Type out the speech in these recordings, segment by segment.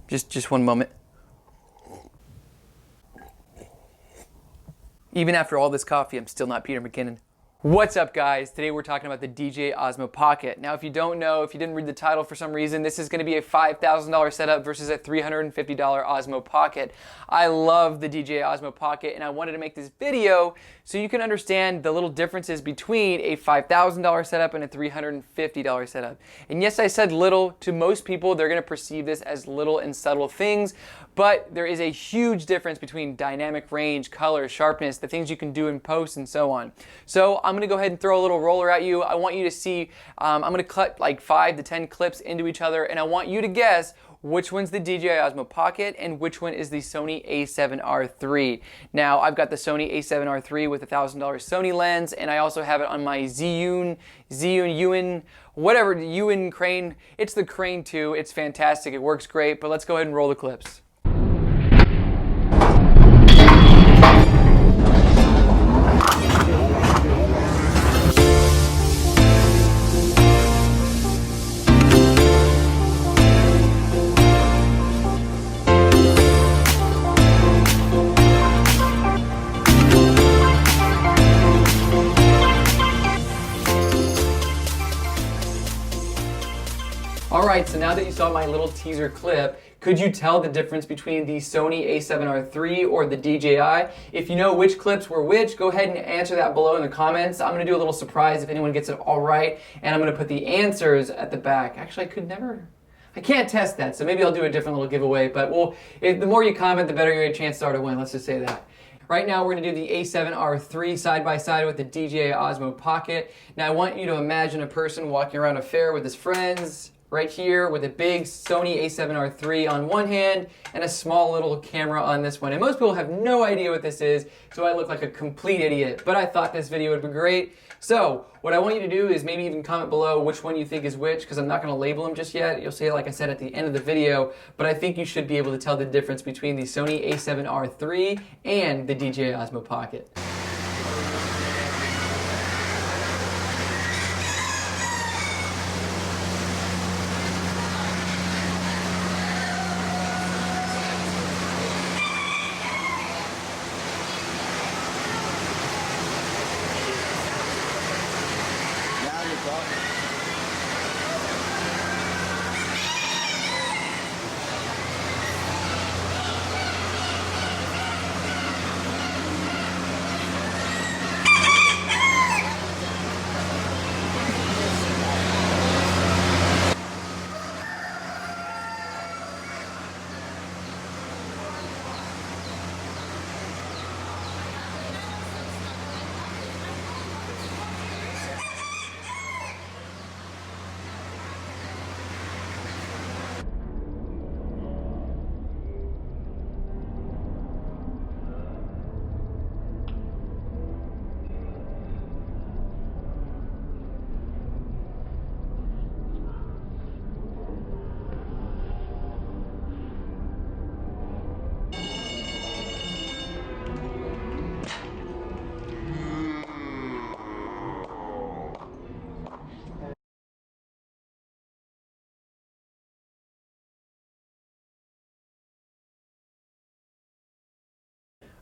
Just one moment. Even after all this coffee, I'm still not Peter McKinnon. What's up, guys? Today we're talking about the DJI Osmo Pocket. Now, if you don't know, if you didn't read the title for some reason, this is going to be a $5,000 setup versus a $350 Osmo Pocket. I love the DJI Osmo Pocket, and I wanted to make this video so you can understand the little differences between a $5,000 setup and a $350 setup. And yes, I said little. To most people, they're going to perceive this as little and subtle things, but there is a huge difference between dynamic range, color, sharpness, the things you can do in post, and so on. So I'm going to go ahead and throw a little roller at you. I want you to see, I'm going to cut like 5 to 10 clips into each other, and I want you to guess which one's the DJI Osmo Pocket and which one is the Sony a7R III. Now, I've got the Sony a7R III with a $1,000 Sony lens, and I also have it on my Zhiyun, whatever, Yun Crane. It's the Crane 2. It's fantastic. It works great, but let's go ahead and roll the clips. Alright, so now that you saw my little teaser clip, could you tell the difference between the Sony a7R III or the DJI? If you know which clips were which, go ahead and answer that below in the comments. I'm going to do a little surprise if anyone gets it all right, and I'm going to put the answers at the back. Actually, I can't test that, so maybe I'll do a different little giveaway, but the more you comment, the better your chances are to win. Let's just say that. Right now, we're going to do the a7R III side by side with the DJI Osmo Pocket. Now, I want you to imagine a person walking around a fair with his friends, right here with a big Sony a7R III on one hand and a small little camera on this one. And most people have no idea what this is, so I look like a complete idiot. But I thought this video would be great. So what I want you to do is maybe even comment below which one you think is which, because I'm not going to label them just yet. You'll see it, like I said, at the end of the video. But I think you should be able to tell the difference between the Sony a7R III and the DJI Osmo Pocket.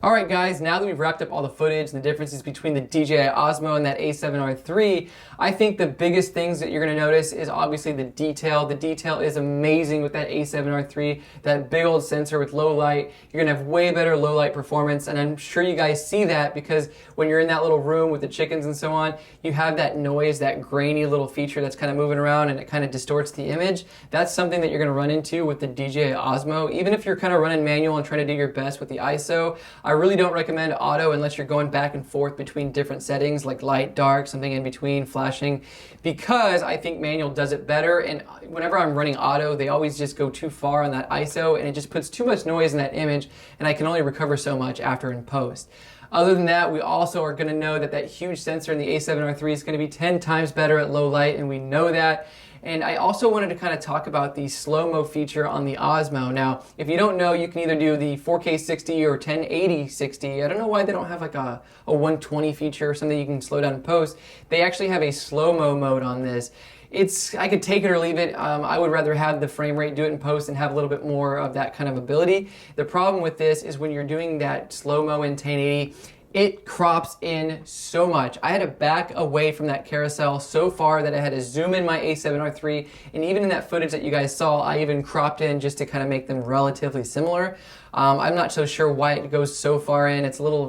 Alright guys, now that we've wrapped up all the footage and the differences between the DJI Osmo and that a7R III, I think the biggest things that you're going to notice is obviously the detail. The detail is amazing with that a7R III, that big old sensor with low light. You're going to have way better low light performance, and I'm sure you guys see that because when you're in that little room with the chickens and so on, you have that noise, that grainy little feature that's kind of moving around and it kind of distorts the image. That's something that you're going to run into with the DJI Osmo. Even if you're kind of running manual and trying to do your best with the ISO, I really don't recommend auto unless you're going back and forth between different settings like light, dark, something in between, flashing, because I think manual does it better. And whenever I'm running auto, they always just go too far on that ISO and it just puts too much noise in that image, and I can only recover so much after in post. Other than that, we also are going to know that that huge sensor in the a7R III is going to be 10 times better at low light, and we know that. And I also wanted to kind of talk about the slow-mo feature on the Osmo. Now, if you don't know, you can either do the 4K 60 or 1080 60. I don't know why they don't have like a 120 feature or something you can slow down in post. They actually have a slow-mo mode on this. I could take it or leave it. I would rather have the frame rate, do it in post, and have a little bit more of that kind of ability. The problem with this is when you're doing that slow-mo in 1080, it crops in so much. I had to back away from that carousel so far that I had to zoom in my A7R3, and even in that footage that you guys saw, I even cropped in just to kind of make them relatively similar. I'm not so sure why it goes so far in. It's a little,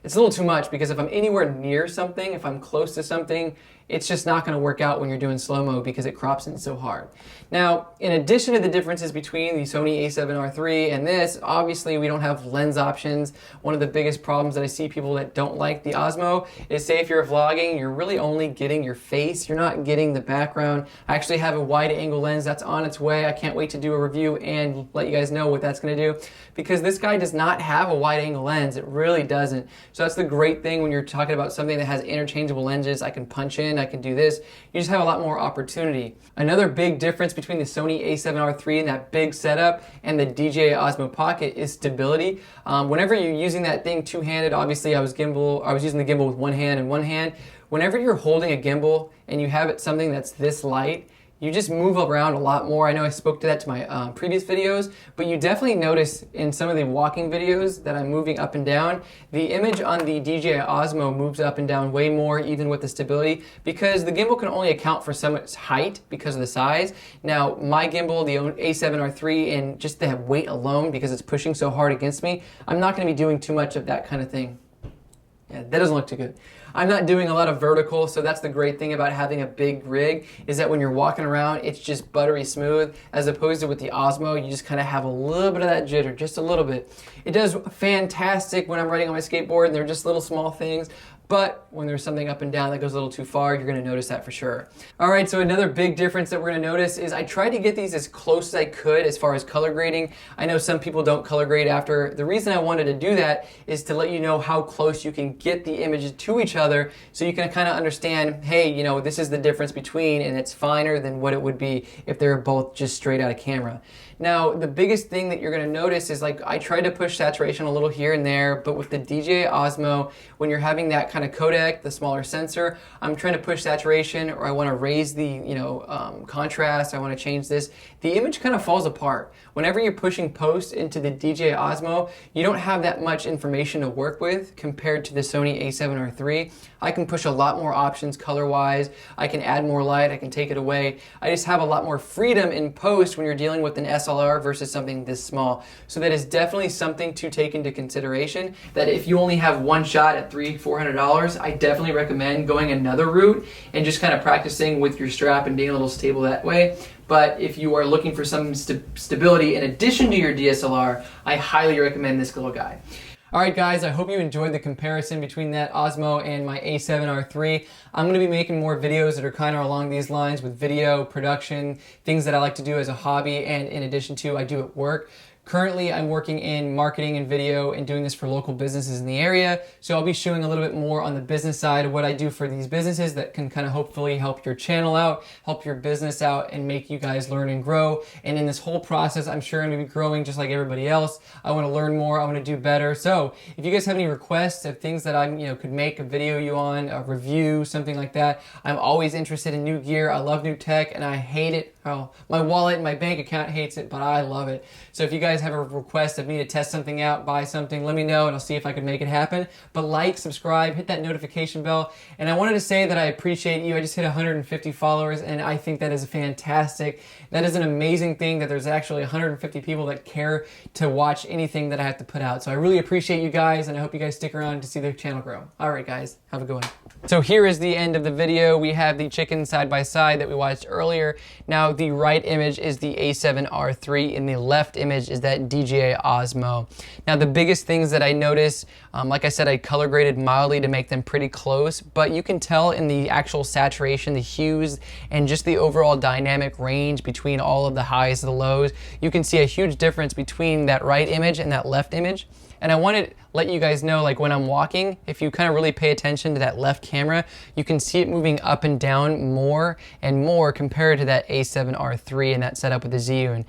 it's a little too much, because if I'm anywhere near something, if I'm close to something, it's just not going to work out when you're doing slow-mo because it crops in so hard. Now, in addition to the differences between the Sony a7R III and this, obviously we don't have lens options. One of the biggest problems that I see people that don't like the Osmo is, say if you're vlogging, you're really only getting your face, you're not getting the background. I actually have a wide angle lens that's on its way. I can't wait to do a review and let you guys know what that's going to do, because this guy does not have a wide angle lens. It really doesn't. So that's the great thing when you're talking about something that has interchangeable lenses. I can punch in, I can do this. You just have a lot more opportunity. Another big difference between the Sony a7R III and that big setup and the DJI Osmo Pocket is stability. Whenever you're using that thing two-handed, obviously I was using the gimbal with one hand and one hand. Whenever you're holding a gimbal and you have it something that's this light, you just move around a lot more. I know I spoke to that to my previous videos, but you definitely notice in some of the walking videos that I'm moving up and down. The image on the DJI Osmo moves up and down way more, even with the stability, because the gimbal can only account for so much height because of the size. Now, my gimbal, the a7R III, and just the weight alone, because it's pushing so hard against me, I'm not going to be doing too much of that kind of thing. Yeah, that doesn't look too good. I'm not doing a lot of vertical, so that's the great thing about having a big rig, is that when you're walking around, it's just buttery smooth, as opposed to with the Osmo, you just kind of have a little bit of that jitter, just a little bit. It does fantastic when I'm riding on my skateboard, and they're just little small things, but when there's something up and down that goes a little too far, you're going to notice that for sure. All right, so another big difference that we're going to notice is I tried to get these as close as I could as far as color grading. I know some people don't color grade after. The reason I wanted to do that is to let you know how close you can get the images to each other, so you can kind of understand, hey, this is the difference between, and it's finer than what it would be if they were both just straight out of camera. Now, the biggest thing that you're going to notice is, like, I tried to push saturation a little here and there, but with the DJI Osmo, when you're having that kind of codec, the smaller sensor, I'm trying to push saturation, or I want to raise the, contrast, I want to change this, the image kind of falls apart. Whenever you're pushing post into the DJI Osmo, you don't have that much information to work with compared to the Sony a7R III. I can push a lot more options color-wise, I can add more light, I can take it away. I just have a lot more freedom in post when you're dealing with an SLR versus something this small. So that is definitely something to take into consideration, that if you only have one shot at $300-400, I definitely recommend going another route and just kind of practicing with your strap and being a little stable that way. But if you are looking for some stability in addition to your DSLR, I highly recommend this little guy. Alright guys, I hope you enjoyed the comparison between that Osmo and my a7R III. I'm going to be making more videos that are kind of along these lines with video, production, things that I like to do as a hobby, and in addition to I do at work. Currently, I'm working in marketing and video and doing this for local businesses in the area, so I'll be showing a little bit more on the business side of what I do for these businesses that can kind of hopefully help your channel out, help your business out, and make you guys learn and grow. And in this whole process, I'm sure I'm going to be growing just like everybody else. I want to learn more, I want to do better. So if you guys have any requests of things that I could make a video you on, a review, something like that, I'm always interested in new gear. I love new tech, and I hate it. Oh, my wallet and my bank account hates it, but I love it. So if you guys have a request of me to test something out, buy something, let me know and I'll see if I can make it happen. But like, subscribe, hit that notification bell. And I wanted to say that I appreciate you. I just hit 150 followers, and I think that is fantastic. That is an amazing thing that there's actually 150 people that care to watch anything that I have to put out. So I really appreciate you guys, and I hope you guys stick around to see the channel grow. All right, guys, have a good one. So here is the end of the video. We have the chicken side by side that we watched earlier. Now the right image is the a7R III, and the left image is that DJI Osmo. Now the biggest things that I noticed, like I said, I color graded mildly to make them pretty close, but you can tell in the actual saturation, the hues, and just the overall dynamic range between all of the highs and the lows, you can see a huge difference between that right image and that left image. And I want to let you guys know, like when I'm walking, if you kind of really pay attention to that left camera, you can see it moving up and down more and more compared to that a7R III and that setup with the ZU.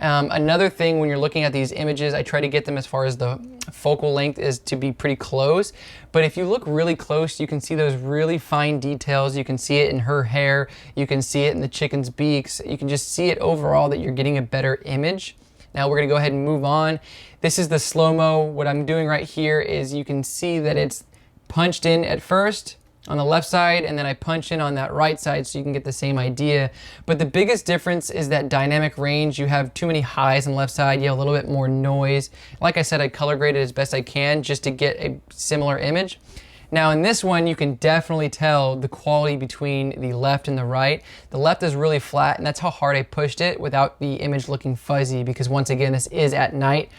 Another thing when you're looking at these images, I try to get them as far as the focal length is to be pretty close. But if you look really close, you can see those really fine details. You can see it in her hair. You can see it in the chicken's beaks. You can just see it overall that you're getting a better image. Now we're gonna go ahead and move on. This is the slow-mo. What I'm doing right here is you can see that it's punched in at first on the left side, and then I punch in on that right side so you can get the same idea. But the biggest difference is that dynamic range. You have too many highs on the left side, you have a little bit more noise. Like I said, I color grade it as best I can just to get a similar image. Now in this one, you can definitely tell the quality between the left and the right. The left is really flat, and that's how hard I pushed it without the image looking fuzzy, because once again, this is at night.